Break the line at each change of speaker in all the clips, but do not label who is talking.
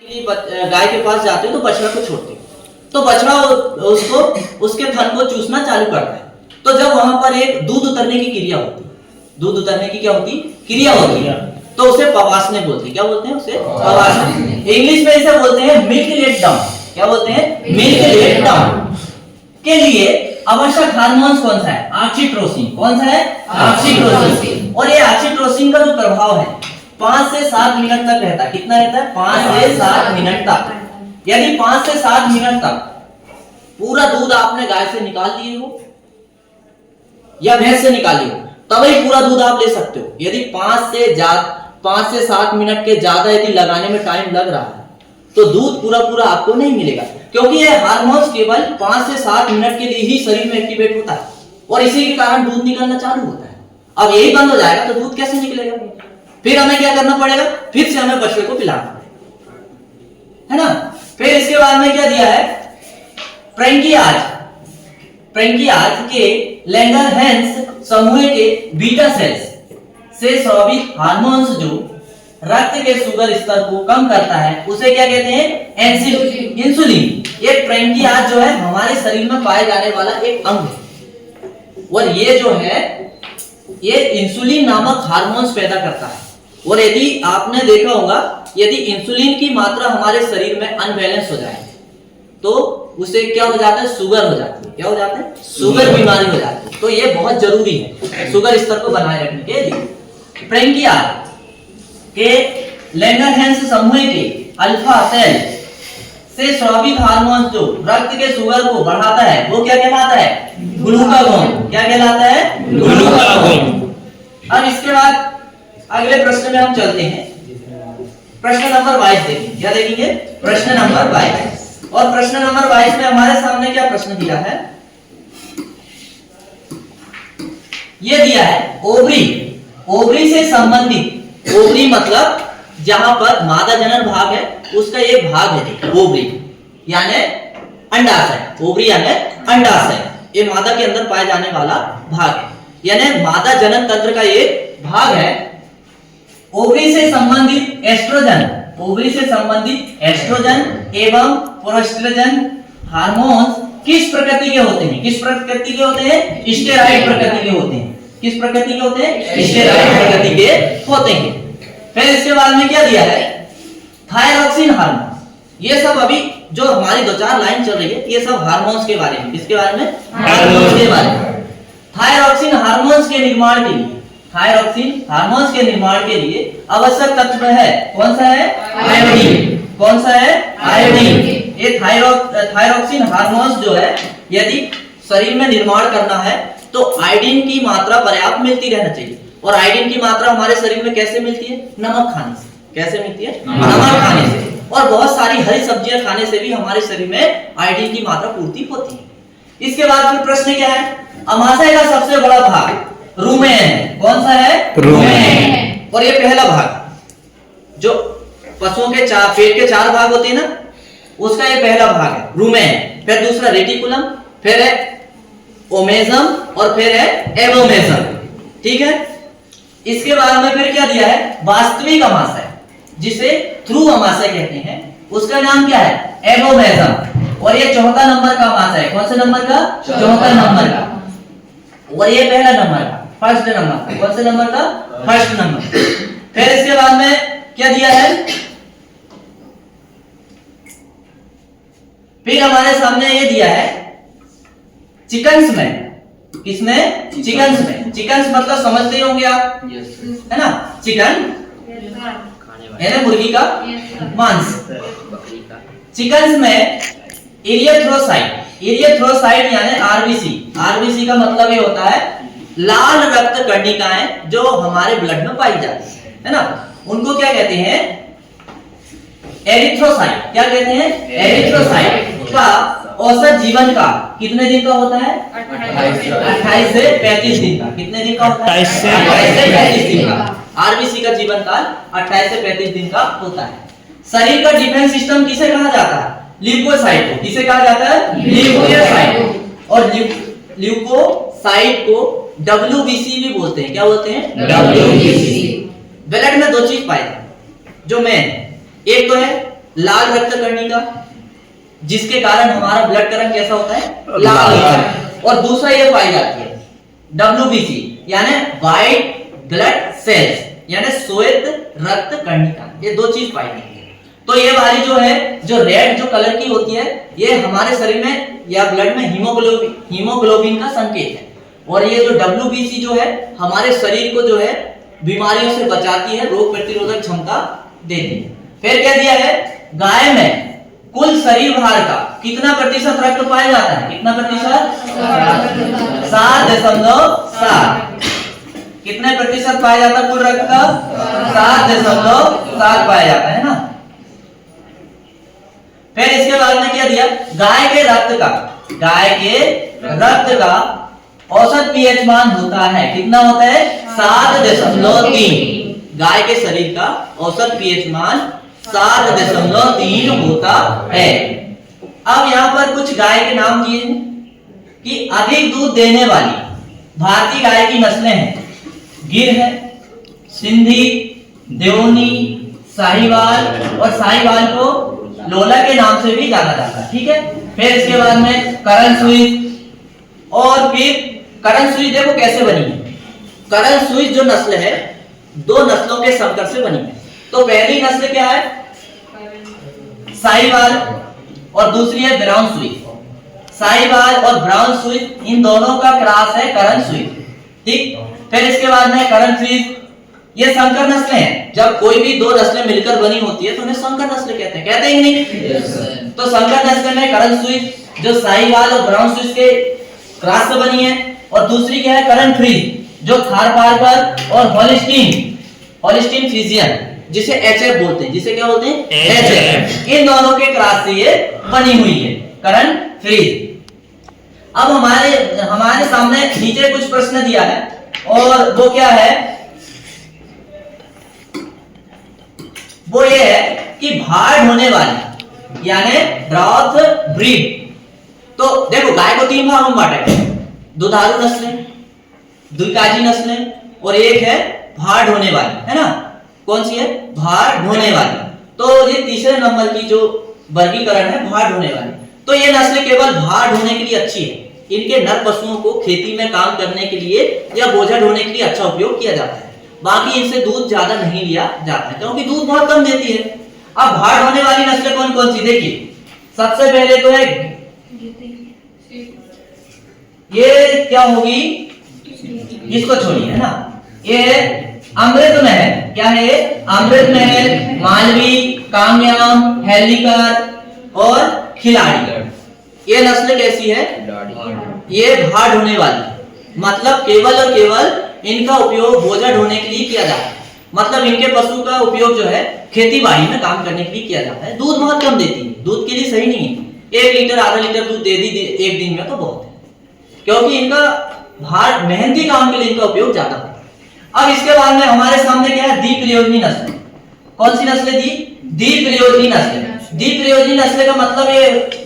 गाय के पास जाते हो तो बछड़ा को छोड़ते हो, तो बछड़ा उसको उसके थन को चूसना चालू करता है। तो जब वहां पर एक दूध उतरने की क्रिया होती है, दूध उतरने की क्या होती क्रिया होती है, तो उसे पवासने बोलते हैं। क्या बोलते हैं उसे? पवासने। इंग्लिश में इसे बोलते हैं मिल्क लेट डाउन। क्या बोलते हैं? Milk let down. के लिए आवश्यक हार्मोन कौन सा है? ऑक्सीटोसिन। कौन सा है? ऑक्सीटोसिन। और ये ऑक्सीटोसिन का जो प्रभाव है 5 से 7 मिनट तक रहता है। कितना रहता है? 5 से 7 मिनट तक। यदि 5 से 7 मिनट तक पूरा दूध आपने गाय से निकाल लिए हो या भैंस से निकाली हो, तभी पूरा दूध आप ले सकते हो। यदि 5 से 7 मिनट के ज्यादा यदि लगाने में टाइम लग रहा है तो दूध पूरा आपको नहीं मिलेगा, क्योंकि ये हार्मोन्स केवल 5 से 7 मिनट के लिए ही शरीर में एक्टिवेट होता है और इसी के कारण दूध निकलना चालू होता है। अब यही बंद हो जाएगा तो दूध कैसे निकलेगा? फिर हमें क्या करना पड़ेगा? फिर से हमें बछड़े को पिलाना पड़ेगा, है ना। फिर इसके बाद में क्या दिया है? प्रैंकियाज के लैंगरहैंस समूह के बीटा सेल्स से स्रावित हार्मोन्स जो रक्त के शुगर स्तर को कम करता है उसे क्या कहते हैं? इंसुलिन। ये प्रैंकियाज जो है हमारे शरीर में पाए जाने वाला एक अंग है और ये जो है ये इंसुलिन नामक हार्मोन्स पैदा करता है। और यदि आपने देखा होगा यदि इंसुलिन की मात्रा हमारे शरीर में अनबैलेंस हो जाए तो उसे क्या हो जाता है? शुगर हो जाती है। क्या हो जाता है? शुगर बीमारी हो जाती है। तो ये बहुत जरूरी है शुगर स्तर को बनाए रखने के लिए। प्रैंकियाज के लैंगरहैंस समूह के अल्फा सेल से स्रावित हार्मोन जो रक्त के शुगर को बढ़ाता है वो क्या कहलाता है? ग्लूकागोन। क्या कहलाता है? ग्लूकागोन। अब इसके बाद अगले प्रश्न में हम चलते हैं। प्रश्न नंबर 22 देखेंगे। क्या देखेंगे? प्रश्न नंबर 22। और प्रश्न नंबर 22 में हमारे सामने क्या प्रश्न दिया है? ये दिया है ओवरी से संबंधित। ओवरी मतलब जहां पर मादा जनन भाग है उसका एक भाग है ओवरी यानी अंडाशय। ओवरी यानी अंडाशय, ये मादा के अंदर पाए जाने वाला भाग है, यानी मादा जनन तंत्र का एक भाग है। ओवरी से संबंधित एस्ट्रोजन एवं प्रोस्टेरोजन हार्मोन्स किस प्रकृति के होते हैं? किस प्रकृति के होते हैं? स्टेरॉइड प्रकृति के होते हैं। किस प्रकृति के होते हैं? स्टेरॉइड प्रकृति के होते हैं। फिर इसके बाद में क्या दिया है? Thyroxine hormone. ये सब अभी जो हमारी 2-4 लाइन चल रही है ये सब हार्मोन्स के बारे में। किसके बारे में? हार्मोन्स के बारे में। थायरॉक्सिन हार्मोन्स के निर्माण के लिए आवश्यक तत्व है कौन सा है? आयोडीन। कौन सा है? आयोडीन। ये थायरॉक्सिन हार्मोन्स जो है यदि शरीर में निर्माण करना है तो आयोडीन की मात्रा पर्याप्त मिलती रहना चाहिए। और आयोडीन की मात्रा हमारे शरीर में कैसे मिलती है? नमक खाने से। कैसे मिलती है? नमक खाने से। और बहुत सारी हरी सब्जियां खाने से भी हमारे शरीर में आयोडीन की मात्रा पूर्ति होती है। इसके बाद फिर प्रश्न क्या है? अमाशय का सबसे बड़ा भाग रुमेन है। कौन सा है? रुमेन। और ये पहला भाग जो पशुओं के पेट के 4 भाग होते हैं ना, उसका ये पहला भाग है रुमेन। फिर दूसरा रेटिकुलम, फिर है ओमेजम और फिर है एवोमेजम। ठीक है। इसके बाद में फिर क्या दिया है? वास्तविक अमाशय जिसे थ्रू अमाशय कहते हैं उसका नाम क्या है? एवोमेजम। और ये 4था नंबर का अमाशय है। कौन से नंबर का? 4था नंबर का। और ये पहला नंबर का, फर्स्ट नंबर। कौन से नंबर का? First number. फिर इसके बाद में क्या दिया है? फिर हमारे सामने ये दिया है चिकन्स में। किसमें? चिकन्स में। चिकन्स मतलब समझते ही होंगे आप, है ना। चिकन है ना मुर्गी का मांस। चिकन्स में एरिथ्रोसाइट यानी आरबीसी का मतलब ये होता है लाल रक्त कणिकाएं जो हमारे ब्लड में पाई जाती है ना, उनको क्या कहते हैं? एरिथ्रोसाइट। क्या कहते हैं? एरिथ्रोसाइट का औसत जीवन का कितने दिन का होता है? 28 से 35 दिन का। कितने दिन का होता है? 28 से 35 दिन का। आरबीसी का जीवन काल 28 से 35 दिन का होता है। शरीर का डिफेंस सिस्टम किसे कहा जाता है? ल्यूकोसाइट को। किसे कहा जाता है? ल्यूकोसाइट। और ल्यूकोसाइट को WBC भी बोलते हैं। क्या बोलते हैं? WBC। ब्लड में 2 चीज पाई जाती जो मेन, एक तो है लाल रक्त कर्णिका, जिसके कारण हमारा ब्लड का रंग कैसा होता है, लाल होता है। और दूसरा ये पाई जाती है WBC यानी व्हाइट ब्लड सेल्स यानी श्वेत रक्त कर्णिका, ये दो चीज पाई जाती है। तो ये वाली जो है, जो रेड जो कलर की होती है, ये हमारे शरीर में या ब्लड में हीमोग्लोबिन का संकेत है। और ये जो WBC जो है हमारे शरीर को जो है बीमारियों से बचाती है, रोग प्रतिरोधक क्षमता देती है। फिर क्या दिया है, गाय में कुल शरीर भार का कितना प्रतिशत रक्त पाया जाता है, कितना प्रतिशत, 7.7। कितने प्रतिशत पाया जाता है कुल रक्त का, 7.7 पाया जाता है ना। फिर इसके बाद में क्या दिया, गाय के रक्त का औसत पीएच मान होता है, कितना होता है, 7.3। गाय के शरीर का औसत पीएच मान 7.3 होता है। अब यहाँ पर कुछ गाय के नाम दिए हैं कि अधिक दूध देने वाली भारतीय गाय की नस्लें हैं। गिर है, सिंधी, देवनी, साहिवाल, और साहिवाल को लोला के नाम से भी जाना जाता है, ठीक है। फिर इसके बाद में करण सुई, और फिर करण सुई देखो कैसे बनी है। करण सुई जो नस्ल है, दो नस्लों के संकर से बनी है। तो पहली नस्ल क्या है, साहिवाल, और दूसरी है ब्राउन सुई। साहिवाल और ब्राउन सुई, इन दोनों का क्रॉस है करण सुई, ठीक। फिर इसके बाद में करण सुई, ये संकर नस्लें हैं। जब कोई भी दो नस्लें मिलकर बनी होती है तो उन्हें संकर नस्ल कहते हैं, कहते हैं नहीं। तो संकर नस्ल में करण सुई जो साहिवाल और ब्राउन सुई के क्रॉस से बनी है, और दूसरी क्या है, करण फ्रीज जो थारपारकर और होलिस्टीन फ्रीजियन, जिसे HF बोलते हैं, जिसे क्या बोलते हैं, HF। इन दोनों के क्रॉस से ये बनी हुई है करण फ्रीज। अब हमारे सामने नीचे कुछ प्रश्न दिया है, और वो क्या है, वो ये है कि भार ढोने वाली यानी ब्रॉथ ब्रीड। तो देखो गाय को 3 भागों में बांटा गया, दुधारू नस्लें, द्विकाजी नस्लें, और एक है भार ढोने वाली, है ना। कौन सी है, भार ढोने वाली। तो ये तीसरे नंबर की जो वर्गीकरण है, भार ढोने वाली। तो ये नस्ल केवल भार ढोने के लिए अच्छी है। इनके नर पशुओं को खेती में काम करने के लिए या बोझा ढोने के लिए अच्छा उपयोग किया जाता है। बाकी इनसे दूध ज्यादा नहीं लिया जाता है, क्योंकि दूध बहुत कम देती है। अब भार ढोने वाली नस्लें कौन कौन सी, देखिए सबसे पहले तो है, ये क्या होगी, इसको छोड़िए, है ना। ये अमृत महल, क्या है, अमृत महल, मालवी, कामयाम, हेलिकर और खिलाड़ी। ये नस्ल कैसी है, ये भार ढोने वाली, मतलब केवल और केवल इनका उपयोग बोझा ढोने के लिए किया जाता है। मतलब इनके पशु का उपयोग जो है खेती बाड़ी में काम करने के लिए किया जाता है। दूध बहुत कम देती है, दूध के लिए सही नहीं है। 1 लीटर आधा लीटर दूध दे दी एक दिन में तो बहुत है, क्योंकि इनका भार मेहनती काम के लिए इनका उपयोग ज्यादा होता है। अब इसके बाद में हमारे सामने क्या है, द्विप्रयोजनी नस्ल। कौन सी नस्ल दी, द्विप्रयोजनी नस्ल। द्विप्रयोजनी नस्ल का मतलब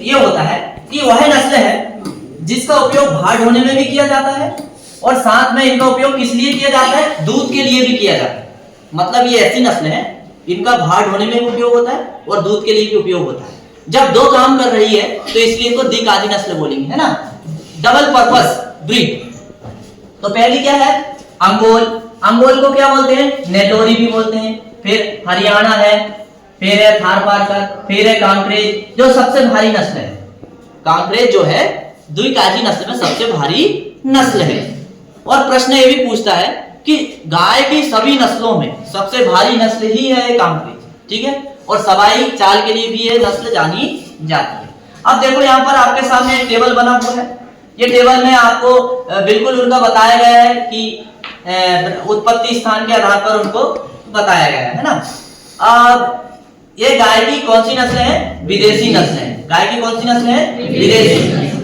ये होता है कि वह नस्ल है जिसका उपयोग भार ढोने में भी किया जाता है, और साथ में इनका उपयोग किस लिए किया जाता है, दूध के लिए भी किया जाता है। मतलब ये ऐसी नस्ल है इनका भार ढोने में भी उपयोग होता है और दूध के लिए भी उपयोग होता है। जब दो काम कर रही है तो इसलिए इनको द्विकाजी नस्ल बोलेंगे, है ना, डबल पर्पस ब्रीड। तो पहली क्या है, अंगोल। अंगोल को क्या बोलते हैं, नेलोरी भी बोलते हैं। फिर हरियाणा है, फिर है थारपारकर, फिर है कांकरेज जो सबसे भारी नस्ल है। कांकरेज जो है द्विकाजी नस्ल में सबसे भारी नस्ल है। और प्रश्न ये भी पूछता है कि गाय की सभी नस्लों में सबसे भारी नस्ल ही है कांकरेज, ठीक है, और सवाई चाल के लिए भी ये नस्ल जानी जाती है। अब देखो यहाँ पर आपके सामने एक टेबल बना हुआ है। ये टेबल में आपको बिल्कुल उनका बताया गया है कि उत्पत्ति स्थान के आधार पर उनको बताया गया है ना। अब ये गाय की कौन सी नस्ल है, विदेशी नस्ल है। गाय की कौन सी नस्ल है, विदेशी।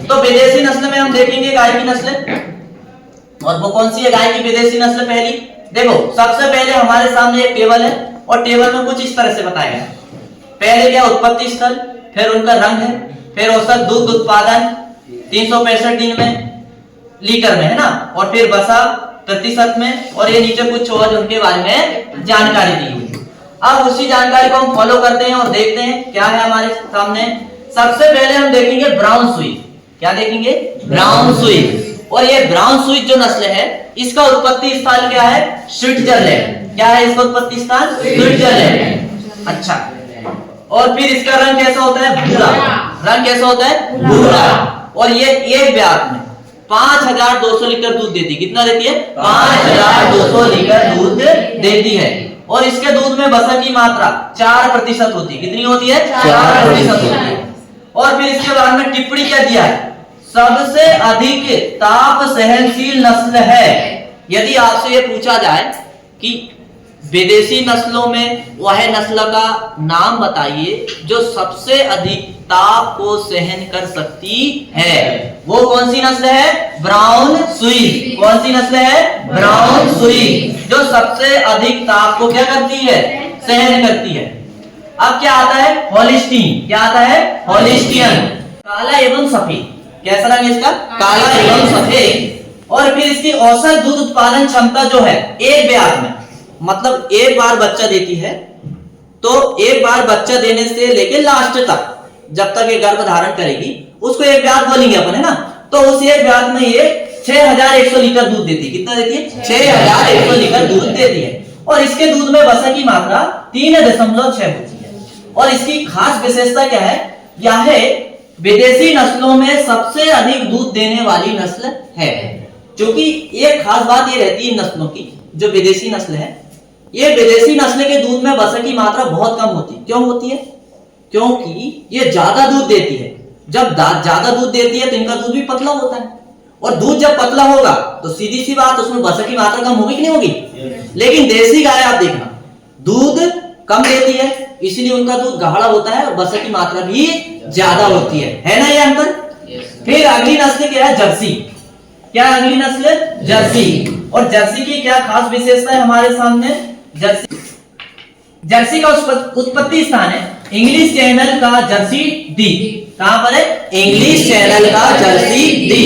तो विदेशी नस्ल में हम देखेंगे गाय की नस्ल, और वो कौन सी है गाय की विदेशी नस्ल। पहली देखो, सबसे पहले हमारे सामने एक टेबल है, और टेबल में कुछ इस तरह से बताया गया। पहले क्या, उत्पत्ति स्थल, फिर उनका रंग है, फिर औसत दूध उत्पादन 365 दिन में लीटर में, है ना, और फिर बसा प्रतिशत में, और ये नीचे कुछ और उनके बारे में जानकारी दी हुई। अब उसी जानकारी को हम फॉलो करते हैं और देखते हैं क्या है हमारे सामने। सबसे पहले हम देखेंगे ब्राउन स्विस। क्या देखेंगे? Brown Swiss. और ये ब्राउन स्विस जो नस्ल है इसका उत्पत्ति स्थल क्या है? स्विट्जरलैंड। क्या है इसका उत्पत्ति स्थान? स्विट्जरलैंड। अच्छा, और फिर इसका रंग कैसा होता है? भूरा। रंग कैसा होता है? भूरा। और ये एक ब्यात में 5200 लीटर दूध देती है। कितना देती है? 5200 लीटर दूध देती है। और इसके दूध में वसा की मात्रा 4% होती है। कितनी होती है? 4% होती है। और फिर इसके बाद में टिप्पणी क्या दिया है? सबसे अधिक ताप सहनशील नस्ल है। यदि आपसे ये पूछा जाए कि विदेशी नस्लों में वह नस्ल का नाम बताइए जो सबसे अधिक ताप को सहन कर सकती है, वो कौन सी नस्ल है? Brown Swiss. कौन सी नस्ल है? ब्राउन स्विस, जो सबसे अधिक ताप को क्या करती है? सहन करती है। अब क्या आता है? होलिस्टीन। क्या आता है? होलिस्टियन। काला एवं सफेद। कैसा रंग है इसका? काला एवं सफेद। और फिर इसकी औसत दूध उत्पादन क्षमता जो है एक ब्यात में, मतलब एक बार बच्चा देती है तो एक बार बच्चा देने से लेके लास्ट तक, जब तक ये गर्भ धारण करेगी उसको एक ब्यात बोलेंगे अपन, है ना। तो उस एक ब्यात में ये 6100 लीटर दूध देती है। कितना देती है? 6100 लीटर दूध देती है। और इसके दूध में वसा की मात्रा 3.6 होती है। और इसकी खास विशेषता क्या है? यह विदेशी नस्लों में सबसे अधिक दूध देने वाली नस्ल है। क्योंकि एक खास बात ये रहती है नस्लों की, जो विदेशी नस्ल है, ये विदेशी नस्ल के दूध में वसा की मात्रा बहुत कम होती है। क्यों होती है? क्योंकि ये ज्यादा दूध देती है। जब ज्यादा दूध देती है तो इनका दूध भी पतला होता है। और दूध जब पतला होगा तो सीधी सी बात, उसमें वसा की मात्रा कम होगी कि नहीं होगी? लेकिन देसी गाय आप देखना दूध कम देती है, इसलिए उनका दूध गाढ़ा होता है और वसा की मात्रा भी ज्यादा होती है ना ये अंतर। फिर अगली नस्ल क्या है? जर्सी। क्या अगली नस्ल? जर्सी। और जर्सी की क्या खास विशेषता है हमारे सामने? जर्सी का उत्पत्ति स्थान है इंग्लिश चैनल का जर्सी डी। कहां पर है? इंग्लिश चैनल का जर्सी डी।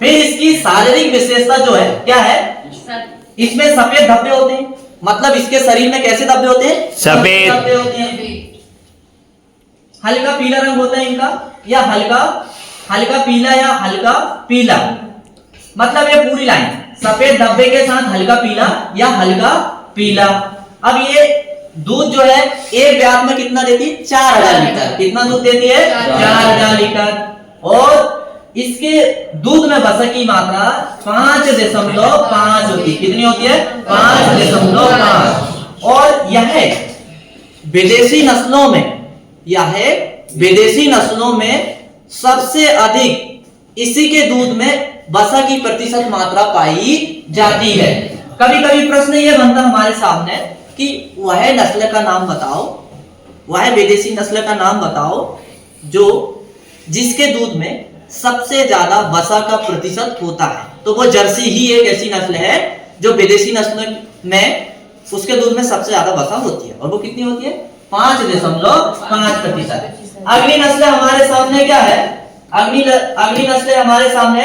फिर इसकी शारीरिक विशेषता जो है क्या है? इसमें सफेद धब्बे होते हैं। मतलब इसके शरीर में कैसे धब्बे होते हैं? सफेद धब्बे होते हैं। हल्का पीला रंग होता है इनका, या हल्का पीला या हल्का पीला, मतलब ये पूरी लाइन सफेद धब्बे के साथ हल्का पीला या हल्का पीला। अब ये दूध जो है एक ब्यात में कितना देती है? 4000 लीटर। कितना दूध देती है? 4000 लीटर। और इसके दूध में वसा की मात्रा 5.5 होती है। कितनी होती है? 5.5। और यह विदेशी नस्लों में सबसे अधिक इसी के दूध में वसा की प्रतिशत मात्रा पाई जाती है। कभी कभी प्रश्न ये बनता हमारे सामने कि वह नस्ल का नाम बताओ, वह विदेशी नस्ल का नाम बताओ जो जिसके दूध में सबसे ज्यादा वसा का प्रतिशत होता है। तो वो जर्सी ही एक ऐसी नस्ल है जो विदेशी नस्ल में उसके दूध में सबसे ज्यादा वसा होती है। और वो कितनी होती है? 5.5%। अगली नस्ल हमारे सामने क्या है? अगली नस्ल हमारे सामने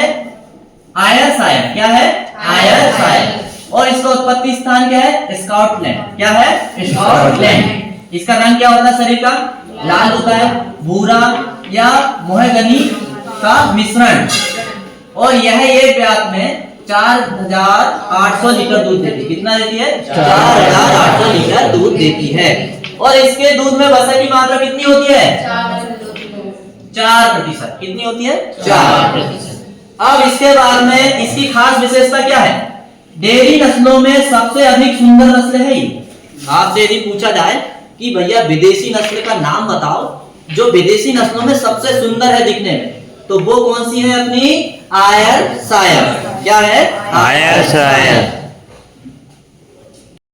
आयरशायर। क्या है? आयरशायर। और इसका उत्पत्ति स्थान क्या है? स्कॉटलैंड। क्या है? स्कॉटलैंड। इसका रंग क्या होता है? शरीर का लाल होता है, भूरा या मोहगनी का मिश्रण। और यह एक ब्यात में 4800 लीटर दूध देती है। कितना देती है? 4800 लीटर दूध देती है। और इसके दूध में वसा की मात्रा कितनी होती है? 4%। कितनी होती है? 4%। अब इसके बाद में इसकी खास विशेषता क्या है? डेयरी नस्लों में सबसे अधिक सुंदर नस्ल है ये। आपसे यदि पूछा जाए कि भैया विदेशी नस्ल का नाम बताओ जो विदेशी नस्लों में सबसे सुंदर है दिखने में, तो वो कौन सी है? अपनी आयरशायर। क्या है? आयरशायर।